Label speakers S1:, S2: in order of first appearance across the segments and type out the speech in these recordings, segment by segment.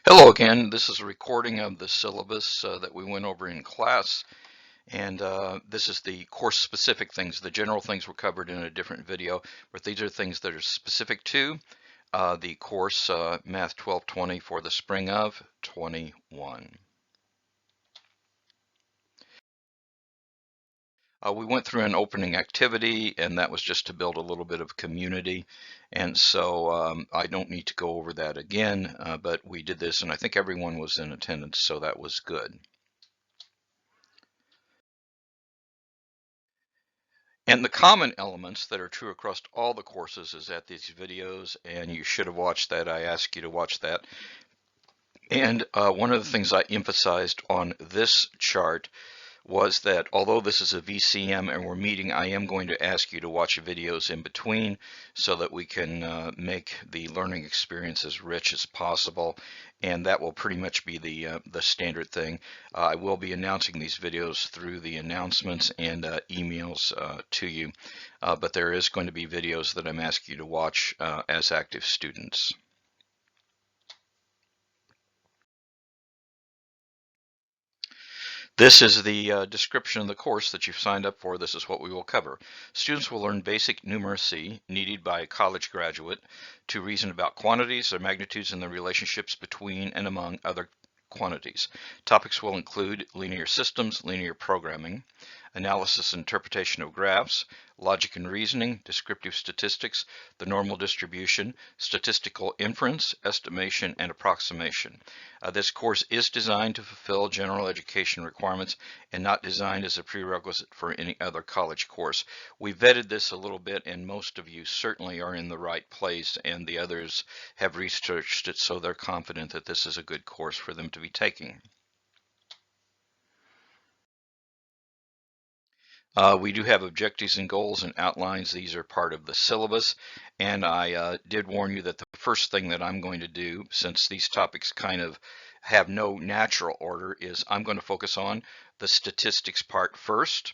S1: Hello again. This is a recording of the syllabus that we went over in class, and this is the course-specific things. The general things were covered in a different video, but these are things that are specific to the course Math 1220 for the spring of 21. We went through an opening activity, and that was just to build a little bit of community. And so I don't need to go over that again, but we did this, and I think everyone was in attendance, so that was good. And the common elements that are true across all the courses is at these videos, and you should have watched that. I asked you to watch that. And one of the things I emphasized on this chart was that although this is a VCM and we're meeting, I am going to ask you to watch videos in between so that we can make the learning experience as rich as possible, and that will pretty much be the standard thing. I will be announcing these videos through the announcements and emails to you, but there is going to be videos that I'm asking you to watch as active students. This is the description of the course that you've signed up for. This is what we will cover. Students will learn basic numeracy needed by a college graduate to reason about quantities, their magnitudes, and the relationships between and among other quantities. Topics will include linear systems, linear programming, analysis and interpretation of graphs, logic and reasoning, descriptive statistics, the normal distribution, statistical inference, estimation, and approximation. This course is designed to fulfill general education requirements and not designed as a prerequisite for any other college course. We vetted this a little bit, and most of you certainly are in the right place, and the others have researched it, so they're confident that this is a good course for them to be taking. We do have objectives and goals and outlines. These are part of the syllabus. And I did warn you that the first thing that I'm going to do, since these topics kind of have no natural order, is I'm going to focus on the statistics part first.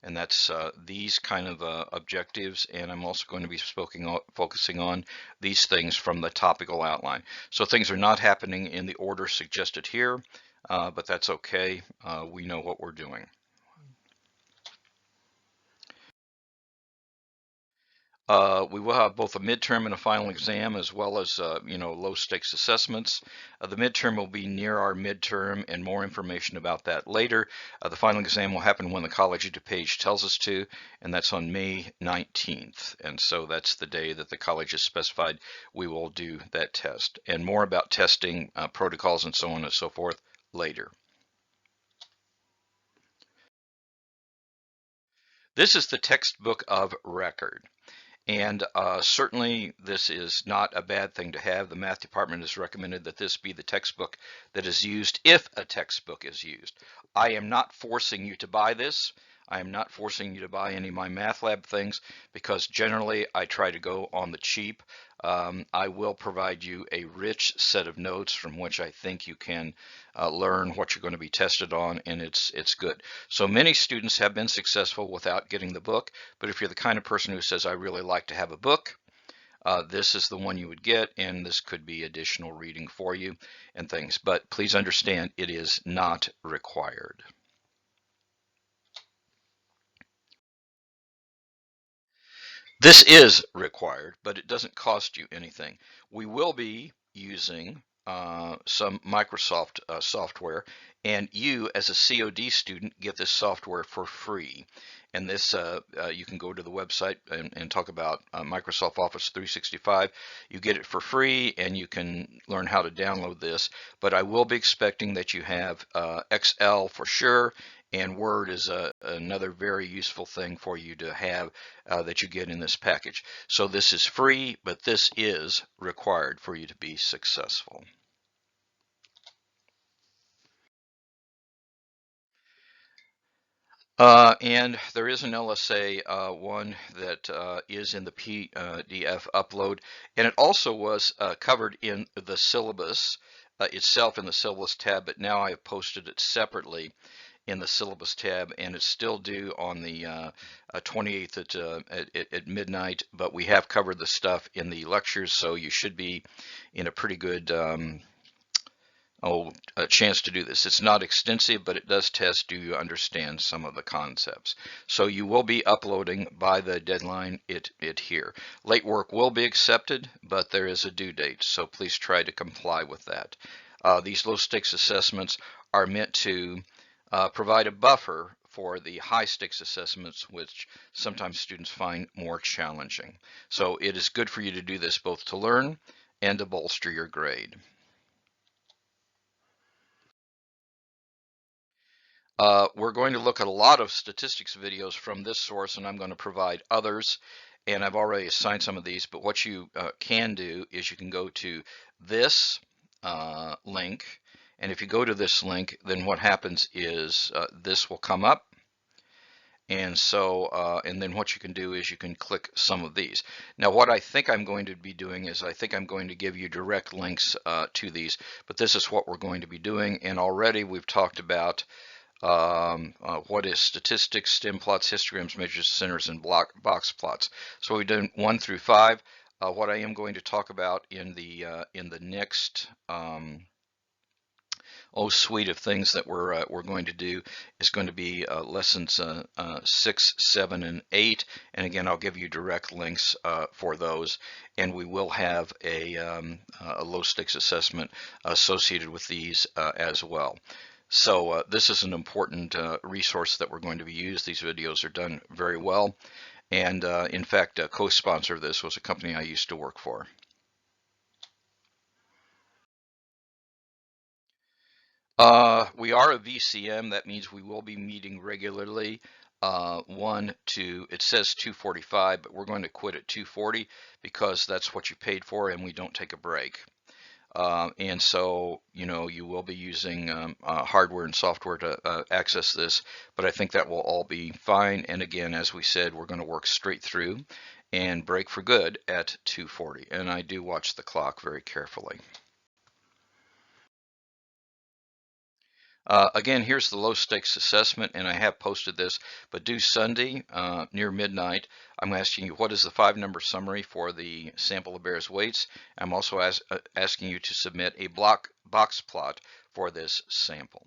S1: And that's these kind of objectives. And I'm also going to be focusing on these things from the topical outline. So things are not happening in the order suggested here, but that's okay. We know what we're doing. We will have both a midterm and a final exam, as well as low stakes assessments. The midterm will be near our midterm, and more information about that later. The final exam will happen when the College page tells us to, and that's on May 19th. And so that's the day that the college has specified we will do that test. And more about testing protocols and so on and so forth later. This is the textbook of record. And certainly this is not a bad thing to have. The math department has recommended that this be the textbook that is used if a textbook is used. I am not forcing you to buy this. I am not forcing you to buy any of my math lab things because generally I try to go on the cheap. I will provide you a rich set of notes from which I think you can learn what you're going to be tested on, and it's good. So many students have been successful without getting the book, but if you're the kind of person who says, I really like to have a book, this is the one you would get, and this could be additional reading for you and things. But please understand, it is not required. This is required, but it doesn't cost you anything. We will be using some Microsoft software, and you as a COD student get this software for free. And this, you can go to the website and talk about Microsoft Office 365. You get it for free, and you can learn how to download this. But I will be expecting that you have Excel for sure, and Word is another very useful thing for you to have that you get in this package. So this is free, but this is required for you to be successful. And there is an LSA one that is in the PDF upload, and it also was covered in the syllabus itself in the syllabus tab, but now I have posted it separately in the syllabus tab, and it's still due on the 28th at midnight, but we have covered the stuff in the lectures, so you should be in a pretty good a chance to do this. It's not extensive, but it does test, do you understand some of the concepts? So you will be uploading by the deadline here. Late work will be accepted, but there is a due date, so please try to comply with that. These low stakes assessments are meant to provide a buffer for the high stakes assessments, which sometimes students find more challenging. So it is good for you to do this both to learn and to bolster your grade. We're going to look at a lot of statistics videos from this source, and I'm going to provide others. And I've already assigned some of these, but what you can do is you can go to this link. And if you go to this link, then what happens is this will come up. And so, and then what you can do is you can click some of these. Now, what I think I'm going to be doing is I think I'm going to give you direct links to these, but this is what we're going to be doing. And already we've talked about what is statistics, stem plots, histograms, measures, centers, and box plots. So we've done 1 through 5. What I am going to talk about in the next suite of things that we're going to do is going to be lessons 6, 7, and 8. And again, I'll give you direct links for those. And we will have a low stakes assessment associated with these as well. So this is an important resource that we're going to be used. These videos are done very well. And in fact, a co-sponsor of this was a company I used to work for. We are a VCM. That means we will be meeting regularly. It says 2:45, but we're going to quit at 2:40 because that's what you paid for, and we don't take a break. And so, you will be using hardware and software to access this, but I think that will all be fine. And again, as we said, we're going to work straight through and break for good at 2:40. And I do watch the clock very carefully. Again, here's the low stakes assessment, and I have posted this, but due Sunday near midnight, I'm asking you what is the 5-number summary for the sample of bears' weights. I'm also asking you to submit a box plot for this sample.